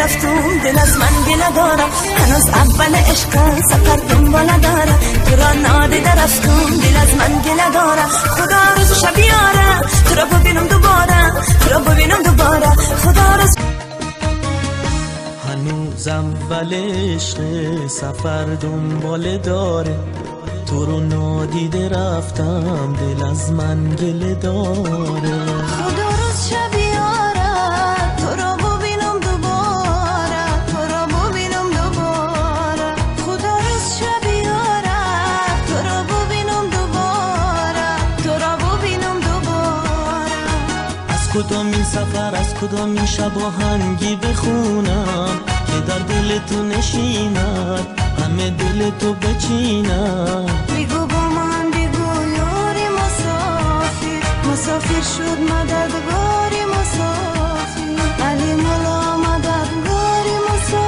رفتم دل از من گله دارم، هنوز اول عشق سفر دنبال دارم، تو را نادیده رفتم دل از من گله دارم، خدا روز شب بیاره تو را ببینم دوباره، تو را ببینم دوباره، خدا روز. هنوز اول عشق سفر دنبال داره، تو رو نادیده رفتم دل از من گله داره، خدا روز شب بیاره تو را ببینم دوباره، تو را ببینم دوباره، خدا روز شب بیاره تو را ببینم دوباره، تو را ببینم دوباره. از کدام این سفر از کدام این شب آهنگی بخونم که در دل تو نشیند همه دل تو بچینم. بگو با من بگو یاری مسافر، مسافر شد مددگاری مسافر، علی مولا مددگاری مسافر.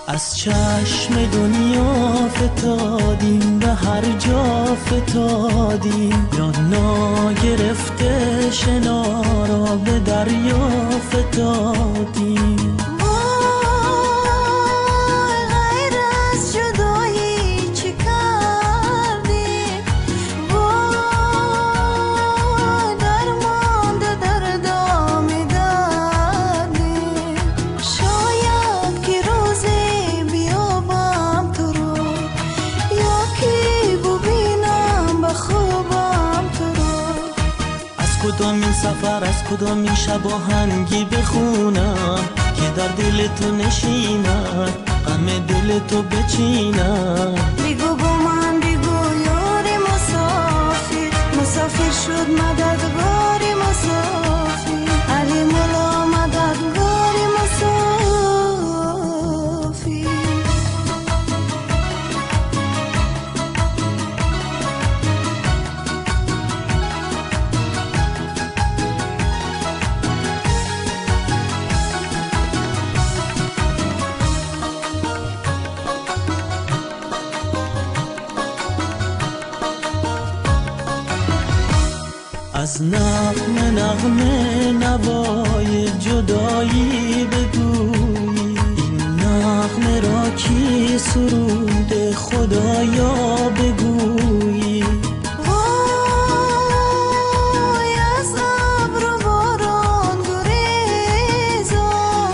از چشم دنیا فتادیم به هر جا فتادیم، یا ناگرفته شنا را به دریا فتادیم. غیر از جدایی چی کردیم، درمانده در دامی دردیم، شاید که روزی بیابم تو رو، یا که ببینم به خوبم تو رو. از کدام این سفر از کدام این شب آهنگی بخونم که در دل تو نشیند غم دل تو بچینم. بگو با من بگو یاری مسافر، مسافر شد مددگاری مسافر، علی مولا مددگاری مسافر. از نغمه نغمه نوای جدایی بگویی، این نغمه را کی سروده خدایا بگویی. وای از ابر و باران گریزم،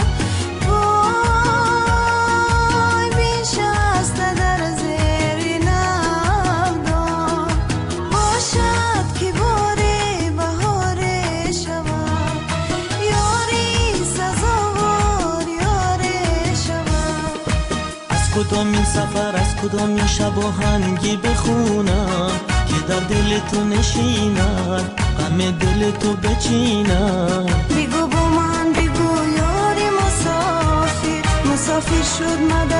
وای بیش از در زیر نبدم، باشد که باری بهار شود، یاری سزاوار یاری شود. از کدام این سفر از کدام این شب آهنگی بخونم که در دل تو نشیند غم دل تو بچینم. بگو با من بگو یاری مسافر، مسافر شد مدد